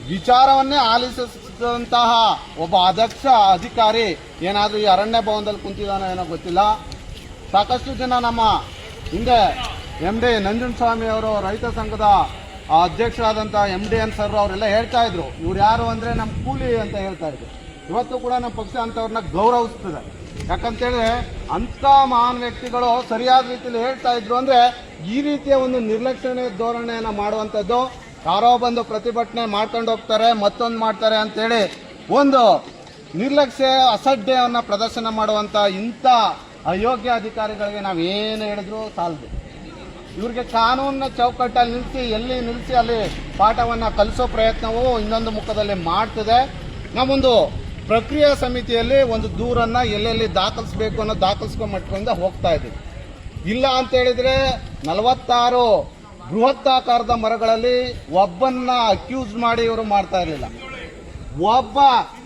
ವಿಚಾರವನ್ನೇ ಆಲಿಸಿದಂತಹ ಒಬ್ಬ ಅಧ್ಯಕ್ಷ ಅಧಿಕಾರಿ ಏನಾದರೂ ಈ ಅರಣ್ಯ ಭವನದಲ್ಲಿ ಕುಂತಿದ್ದಾನೋ ಏನೋ ಗೊತ್ತಿಲ್ಲ. ಸಾಕಷ್ಟು ಜನ ನಮ್ಮ ಹಿಂದೆ MD ನಂಜುಂಡಸ್ವಾಮಿ ಅವರು ರೈತ ಸಂಘದ ಅಧ್ಯಕ್ಷರಾದಂಥ MDN ಸರ್ ಅವರೆಲ್ಲ ಹೇಳ್ತಾ ಇದ್ರು, ಇವ್ರು ಯಾರು ಅಂದರೆ ನಮ್ಮ ಕೂಲಿ ಅಂತ ಹೇಳ್ತಾ ಇದ್ರು. ಇವತ್ತು ಕೂಡ ನಮ್ಮ ಪಕ್ಷ ಅಂಥವ್ರನ್ನ ಗೌರವಿಸ್ತದೆ. ಯಾಕಂತೇಳಿದ್ರೆ ಅಂಥ ಮಹಾನ್ ವ್ಯಕ್ತಿಗಳು ಸರಿಯಾದ ರೀತಿಯಲ್ಲಿ ಹೇಳ್ತಾ ಇದ್ರು ಅಂದರೆ ಈ ರೀತಿಯ ಒಂದು ನಿರ್ಲಕ್ಷ್ಯಣೆ ಧೋರಣೆಯನ್ನು ಮಾಡುವಂಥದ್ದು, ಯಾರೋ ಬಂದು ಪ್ರತಿಭಟನೆ ಮಾಡ್ಕೊಂಡು ಹೋಗ್ತಾರೆ ಮತ್ತೊಂದು ಮಾಡ್ತಾರೆ ಅಂತೇಳಿ ಒಂದು ನಿರ್ಲಕ್ಷ್ಯ ಅಸಡ್ಡೆಯನ್ನು ಪ್ರದರ್ಶನ ಮಾಡುವಂಥ ಇಂಥ ಅಯೋಗ್ಯ ಅಧಿಕಾರಿಗಳಿಗೆ ನಾವೇನು ಹೇಳಿದ್ರು ಸಾಲದು. ಇವ್ರಿಗೆ ಕಾನೂನಿನ ಚೌಕಟ್ಟಲ್ಲಿ ನಿಲ್ಲಿಸಿ ಅಲ್ಲಿ ಪಾಠವನ್ನು ಕಲಿಸೋ ಪ್ರಯತ್ನವೂ ಇನ್ನೊಂದು ಮುಖದಲ್ಲಿ ಮಾಡ್ತದೆ. ನಾವೊಂದು ಪ್ರಕ್ರಿಯಾ ಸಮಿತಿಯಲ್ಲಿ ಒಂದು ದೂರನ್ನು ಎಲ್ಲೆಲ್ಲಿ ದಾಖಲಿಸಬೇಕು ಅನ್ನೋ ದಾಖಲಿಸ್ಕೊಂಡ್ ಹೋಗ್ತಾ ಇದ್ದೀವಿ. ಇಲ್ಲ ಅಂತ ಹೇಳಿದ್ರೆ 46 ಬೃಹತ್ತಾಕಾರದ ಮರಗಳಲ್ಲಿ ಒಬ್ಬನ್ನ ಅಕ್ಯೂಸ್ ಮಾಡಿ ಇವರು ಮಾಡ್ತಾ ಇರಲಿಲ್ಲ. ಒಬ್ಬ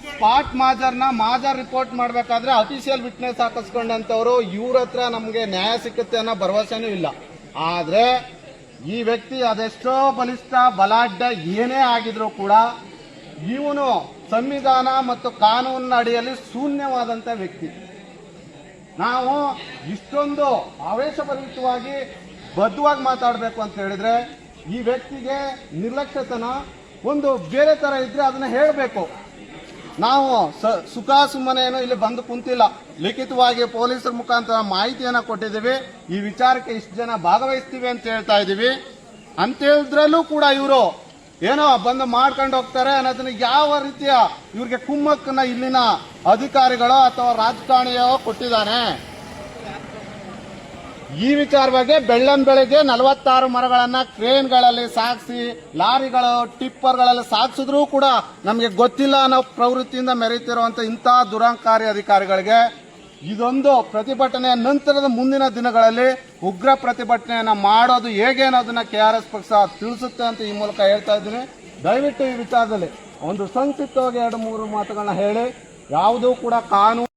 ಸ್ಪಾಟ್ ಮಾಜರ್ ರಿಪೋರ್ಟ್ ಮಾಡಬೇಕಾದ್ರೆ ಅಫಿಷಿಯಲ್ ವಿಟ್ನೆಸ್ ಹಾಕಿಸ್ಕೊಂಡಂತವರು ಇವ್ರ ಹತ್ರ ನಮಗೆ ನ್ಯಾಯ ಸಿಕ್ಕುತ್ತೆ ಅನ್ನೋ ಭರವಸೆನೂ ಇಲ್ಲ. ಆದ್ರೆ ಈ ವ್ಯಕ್ತಿ ಅದೆಷ್ಟೋ ಬಲಿಷ್ಠ ಬಲಾಢ್ಯ ಏನೇ ಆಗಿದ್ರು ಕೂಡ ಇವನು ಸಂವಿಧಾನ ಮತ್ತು ಕಾನೂನಿನ ಅಡಿಯಲ್ಲಿ ಶೂನ್ಯವಾದಂತ ವ್ಯಕ್ತಿ. ನಾವು ಇಷ್ಟೊಂದು ಆವೇಶಭರಿತವಾಗಿ ಬದ್ಧವಾಗಿ ಮಾತಾಡಬೇಕು ಅಂತ ಹೇಳಿದ್ರೆ ಈ ವ್ಯಕ್ತಿಗೆ ನಿರ್ಲಕ್ಷ್ಯತನ ಒಂದು ಬೇರೆ ತರ ಇದ್ರೆ ಅದನ್ನ ಹೇಳಬೇಕು. ನಾವು ಸುಖ ಸುಮ್ಮನೆ ಏನು ಇಲ್ಲಿ ಬಂದು ಕುಂತಿಲ್ಲ, ಲಿಖಿತವಾಗಿ ಪೊಲೀಸರ ಮುಖಾಂತರ ಮಾಹಿತಿಯನ್ನ ಕೊಟ್ಟಿದ್ದೀವಿ. ಈ ವಿಚಾರಕ್ಕೆ ಇಷ್ಟು ಜನ ಭಾಗವಹಿಸ್ತೀವಿ ಅಂತ ಹೇಳ್ತಾ ಇದ್ದೀವಿ ಅಂತ ಹೇಳಿದ್ರಲ್ಲೂ ಕೂಡ ಇವರು ಏನೋ ಬಂದು ಮಾಡ್ಕೊಂಡು ಹೋಗ್ತಾರೆ ಅನ್ನೋದನ್ನ ಯಾವ ರೀತಿಯ ಇವ್ರಿಗೆ ಕುಮ್ಮಕ್ಕನ್ನ ಇಲ್ಲಿನ ಅಧಿಕಾರಿಗಳೋ ಅಥವಾ ರಾಜಕಾರಣಿಯೋ ಕೊಟ್ಟಿದ್ದಾನೆ. ಈ ವಿಚಾರವಾಗಿ ಬೆಳ್ಳಂಬೆಳಗ್ಗೆ 46 ಮರಗಳನ್ನ ಕ್ರೇನ್ಗಳಲ್ಲಿ ಸಾಗಿಸಿ ಲಾರಿಗಳು ಟಿಪ್ಪರ್ಗಳಲ್ಲಿ ಸಾಗಿಸಿದ್ರೂ ಕೂಡ ನಮಗೆ ಗೊತ್ತಿಲ್ಲ ಅನ್ನೋ ಪ್ರವೃತ್ತಿಯಿಂದ ಮೆರೆಯುತ್ತಿರುವಂತ ಇಂತಹ ದುರಂಕಾರಿ ಅಧಿಕಾರಿಗಳಿಗೆ ಇದೊಂದು ಪ್ರತಿಭಟನೆಯ ನಂತರದ ಮುಂದಿನ ದಿನಗಳಲ್ಲಿ ಉಗ್ರ ಪ್ರತಿಭಟನೆಯನ್ನ ಮಾಡೋದು ಹೇಗೆ ಅನ್ನೋದನ್ನ KRS ಪಕ್ಷ ತಿಳಿಸುತ್ತೆ ಅಂತ ಈ ಮೂಲಕ ಹೇಳ್ತಾ ಇದ್ದೀನಿ. ದಯವಿಟ್ಟು ಈ ವಿಚಾರದಲ್ಲಿ ಒಂದು ಸಂಕ್ಷಿಪ್ತವಾಗಿ 2-3 ಮಾತುಗಳನ್ನ ಹೇಳಿ, ಯಾವುದೂ ಕೂಡ ಕಾನೂನು